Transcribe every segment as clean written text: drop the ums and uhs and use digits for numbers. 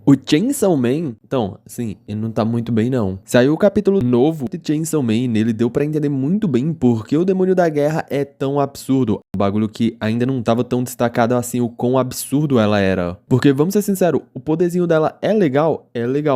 O Chainsaw Man, então, assim, ele não tá muito bem não. Saiu o capítulo novo de Chainsaw Man e nele deu pra entender muito bem por que o Demônio da Guerra é tão absurdo. Um bagulho que ainda não tava tão destacado assim o quão absurdo ela era. Porque, vamos ser sinceros, o poderzinho dela é legal,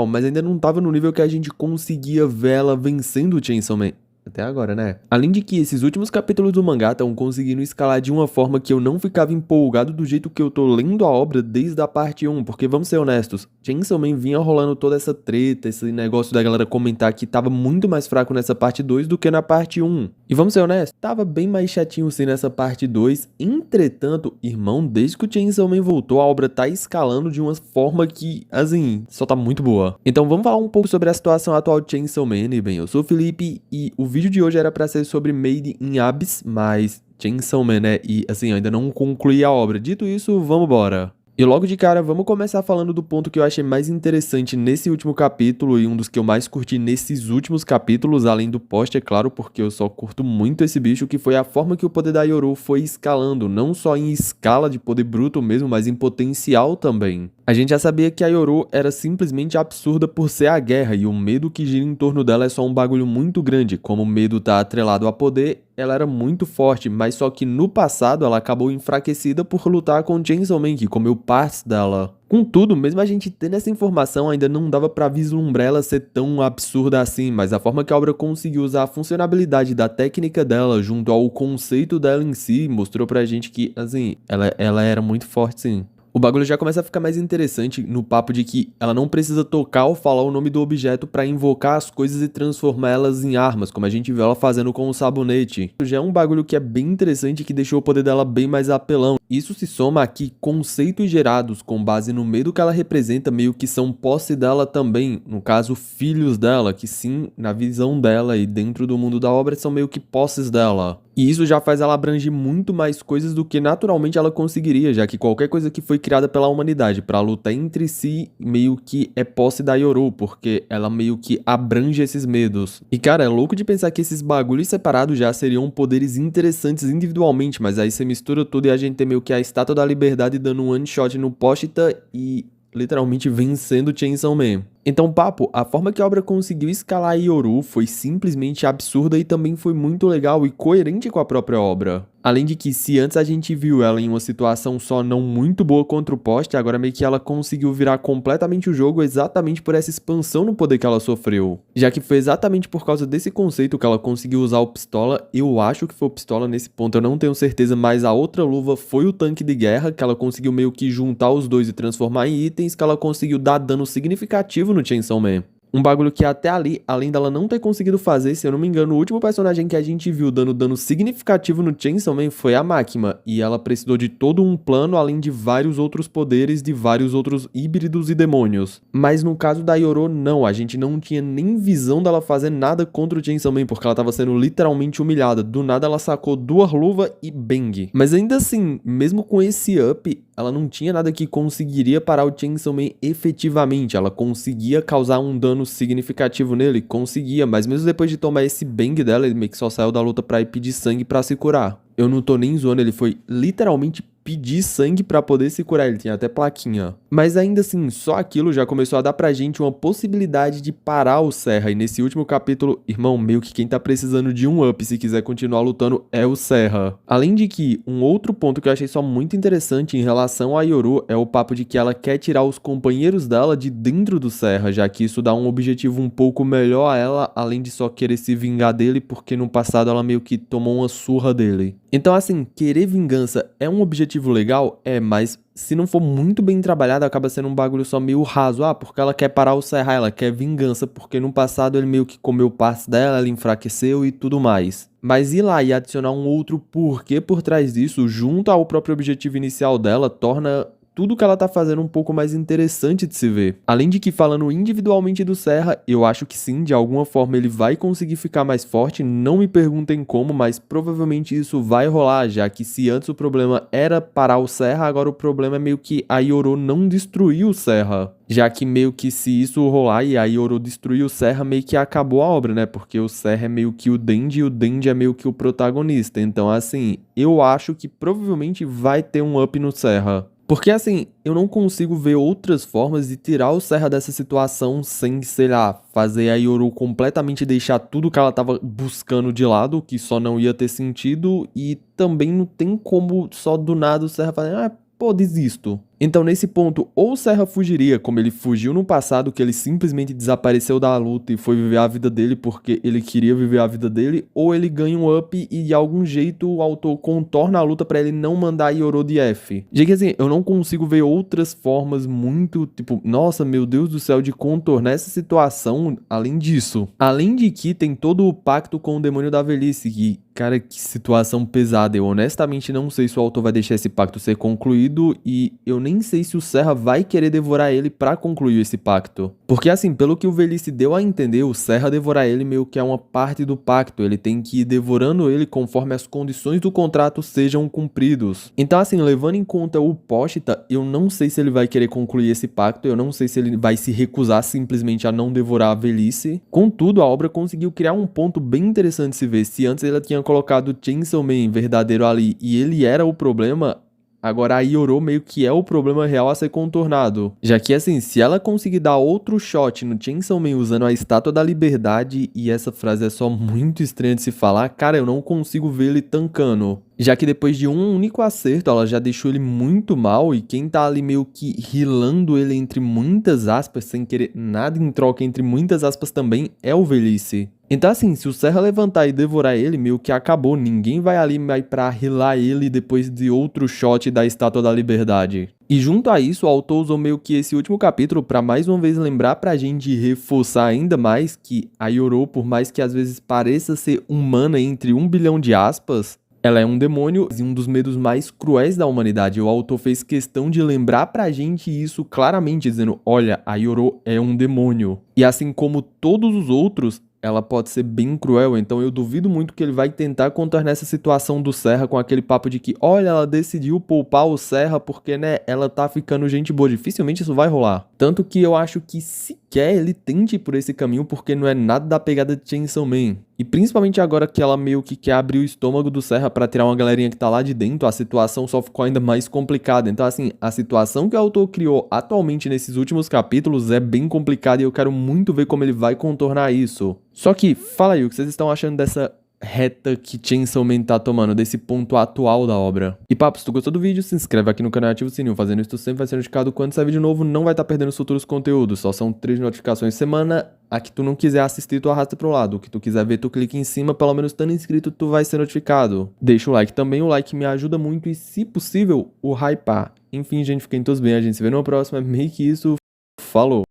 mas ainda não tava no nível que a gente conseguia ver ela vencendo o Chainsaw Man. Até agora, né? Além de que esses últimos capítulos do mangá estão conseguindo escalar de uma forma que eu não ficava empolgado do jeito que eu tô lendo a obra desde a parte 1, porque vamos ser honestos, Chainsaw Man vinha rolando toda essa treta, esse negócio da galera comentar que tava muito mais fraco nessa parte 2 do que na parte 1. E vamos ser honestos, tava bem mais chatinho sim nessa parte 2, entretanto, irmão, desde que o Chainsaw Man voltou, a obra tá escalando de uma forma que, assim, só tá muito boa. Então vamos falar um pouco sobre a situação atual de Chainsaw Man, e bem, eu sou o Felipe e o vídeo de hoje era pra ser sobre Made in Abyss, mas Chainsaw Man, né? E assim, eu ainda não concluí a obra. Dito isso, vamos embora. E logo de cara, vamos começar falando do ponto que eu achei mais interessante nesse último capítulo e um dos que eu mais curti nesses últimos capítulos, além do post, é claro, porque eu só curto muito esse bicho, que foi a forma que o poder da Yoru foi escalando, não só em escala de poder bruto mesmo, mas em potencial também. A gente já sabia que a Yoru era simplesmente absurda por ser a guerra, e o medo que gira em torno dela é só um bagulho muito grande. Como o medo tá atrelado a poder, ela era muito forte, mas só que no passado ela acabou enfraquecida por lutar com Chainsaw Man, que comeu partes dela. Contudo, mesmo a gente tendo essa informação, ainda não dava pra vislumbrar ela ser tão absurda assim, mas a forma que a obra conseguiu usar a funcionalidade da técnica dela junto ao conceito dela em si, mostrou pra gente que, assim, ela era muito forte sim. O bagulho já começa a ficar mais interessante no papo de que ela não precisa tocar ou falar o nome do objeto pra invocar as coisas e transformá-las em armas, como a gente viu ela fazendo com o sabonete. Já é um bagulho que é bem interessante e que deixou o poder dela bem mais apelão. Isso se soma a que conceitos gerados com base no medo que ela representa meio que são posse dela também, no caso filhos dela, que sim, na visão dela e dentro do mundo da obra são meio que posses dela. E isso já faz ela abranger muito mais coisas do que naturalmente ela conseguiria, já que qualquer coisa que foi criada pela humanidade para lutar entre si meio que é posse da Yoru, porque ela meio que abrange esses medos. E cara, é louco de pensar que esses bagulhos separados já seriam poderes interessantes individualmente, mas aí você mistura tudo e a gente tem meio que a Estátua da Liberdade dando um one shot no Pochita e literalmente vencendo Chainsaw Man. Então, papo, a forma que a obra conseguiu escalar a Yoru foi simplesmente absurda e também foi muito legal e coerente com a própria obra. Além de que, se antes a gente viu ela em uma situação só não muito boa contra o poste, agora meio que ela conseguiu virar completamente o jogo exatamente por essa expansão no poder que ela sofreu. Já que foi exatamente por causa desse conceito que ela conseguiu usar o pistola, eu acho que foi o pistola nesse ponto, eu não tenho certeza, mas a outra luva foi o tanque de guerra, que ela conseguiu meio que juntar os dois e transformar em itens, que ela conseguiu dar dano significativo no Chainsaw Man. Um bagulho que até ali, além dela não ter conseguido fazer, se eu não me engano, o último personagem que a gente viu dando dano significativo no Chainsaw Man foi a Máquina, e ela precisou de todo um plano, além de vários outros poderes de vários outros híbridos e demônios. Mas no caso da Yoru, não, a gente não tinha nem visão dela fazer nada contra o Chainsaw Man, porque ela tava sendo literalmente humilhada. Do nada ela sacou duas luvas e bang. Mas ainda assim, mesmo com esse up, ela não tinha nada que conseguiria parar o Chainsaw Man efetivamente. Ela conseguia causar um dano significativo nele? Conseguia, mas mesmo depois de tomar esse bang dela, ele meio que só saiu da luta pra ir pedir sangue pra se curar. Eu não tô nem zoando, ele foi literalmente pedir sangue pra poder se curar, ele tinha até plaquinha. Mas ainda assim, só aquilo já começou a dar pra gente uma possibilidade de parar o Serra, e nesse último capítulo, irmão, meio que quem tá precisando de um up se quiser continuar lutando é o Serra. Além de que, um outro ponto que eu achei só muito interessante em relação a Yoru é o papo de que ela quer tirar os companheiros dela de dentro do Serra, já que isso dá um objetivo um pouco melhor a ela, além de só querer se vingar dele, porque no passado ela meio que tomou uma surra dele. Então assim, querer vingança é um objetivo legal? É, mas se não for muito bem trabalhado, acaba sendo um bagulho só meio raso. Ah, porque ela quer parar o Serra, ela quer vingança, porque no passado ele meio que comeu partes dela, ela enfraqueceu e tudo mais. Mas ir lá e adicionar um outro porquê por trás disso, junto ao próprio objetivo inicial dela, torna tudo que ela tá fazendo um pouco mais interessante de se ver. Além de que, falando individualmente do Serra, eu acho que sim, de alguma forma ele vai conseguir ficar mais forte, não me perguntem como, mas provavelmente isso vai rolar, já que se antes o problema era parar o Serra, agora o problema é meio que a Yoru não destruir o Serra. Já que meio que se isso rolar e a Yoru destruir o Serra, meio que acabou a obra, né? Porque o Serra é meio que o Denji e o Denji é meio que o protagonista. Então, assim, eu acho que provavelmente vai ter um up no Serra. Porque assim, eu não consigo ver outras formas de tirar o Serra dessa situação sem, sei lá, fazer a Yoru completamente deixar tudo que ela tava buscando de lado, que só não ia ter sentido, e também não tem como só do nada o Serra falar, ah, pô, desisto. Então, nesse ponto, ou o Serra fugiria, como ele fugiu no passado, que ele simplesmente desapareceu da luta e foi viver a vida dele porque ele queria viver a vida dele, ou ele ganha um up e de algum jeito o autor contorna a luta pra ele não mandar a Yoru de F. Já que assim, eu não consigo ver outras formas muito, tipo, nossa, meu Deus do céu, de contornar essa situação além disso. Além de que tem todo o pacto com o demônio da velhice, que, cara, que situação pesada. Eu honestamente não sei se o autor vai deixar esse pacto ser concluído e eu nem sei se o Serra vai querer devorar ele pra concluir esse pacto. Porque assim, pelo que o Velhice deu a entender, o Serra devorar ele meio que é uma parte do pacto. Ele tem que ir devorando ele conforme as condições do contrato sejam cumpridos. Então assim, levando em conta o Póstita, eu não sei se ele vai querer concluir esse pacto. Eu não sei se ele vai se recusar simplesmente a não devorar a Velhice. Contudo, a obra conseguiu criar um ponto bem interessante de se ver. Se antes ela tinha colocado Chainsaw Man verdadeiro ali e ele era o problema, agora a Yoru meio que é o problema real a ser contornado. Já que assim, se ela conseguir dar outro shot no Chainsaw Man usando a Estátua da Liberdade, e essa frase é só muito estranha de se falar, cara, eu não consigo ver ele tancando. Já que depois de um único acerto, ela já deixou ele muito mal, e quem tá ali meio que rilando ele entre muitas aspas, sem querer nada em troca entre muitas aspas também, é o Velhice. Então assim, se o Serra levantar e devorar ele, meio que acabou, ninguém vai ali mais pra rilar ele depois de outro shot da Estátua da Liberdade. E junto a isso, o autor usou meio que esse último capítulo pra mais uma vez lembrar pra gente reforçar ainda mais que a Yoru, por mais que às vezes pareça ser humana entre 1 bilhão de aspas, ela é um demônio e um dos medos mais cruéis da humanidade. O autor fez questão de lembrar pra gente isso claramente, dizendo, olha, a Yoru é um demônio. E assim como todos os outros, ela pode ser bem cruel, então eu duvido muito que ele vai tentar contornar essa situação do Serra com aquele papo de que, olha, ela decidiu poupar o Serra porque, né, ela tá ficando gente boa. Dificilmente isso vai rolar. Tanto que eu acho que sequer ele tente ir por esse caminho porque não é nada da pegada de Chainsaw Man. E principalmente agora que ela meio que quer abrir o estômago do Serra pra tirar uma galerinha que tá lá de dentro, a situação só ficou ainda mais complicada. Então assim, a situação que o autor criou atualmente nesses últimos capítulos é bem complicada e eu quero muito ver como ele vai contornar isso. Só que, fala aí, o que vocês estão achando dessa reta que Chainsaw Man tá tomando, desse ponto atual da obra? E papo, se tu gostou do vídeo, se inscreve aqui no canal e ativa o sininho. Fazendo isso tu sempre vai ser notificado quando sair vídeo novo, não vai estar perdendo os futuros conteúdos. Só são 3 notificações semana. A que tu não quiser assistir, tu arrasta pro lado. O que tu quiser ver, tu clica em cima, pelo menos estando inscrito, tu vai ser notificado. Deixa o like também, o like me ajuda muito e, se possível, o hypar. Enfim, gente, fiquem todos bem, a gente se vê numa próxima. Meio que isso, falou!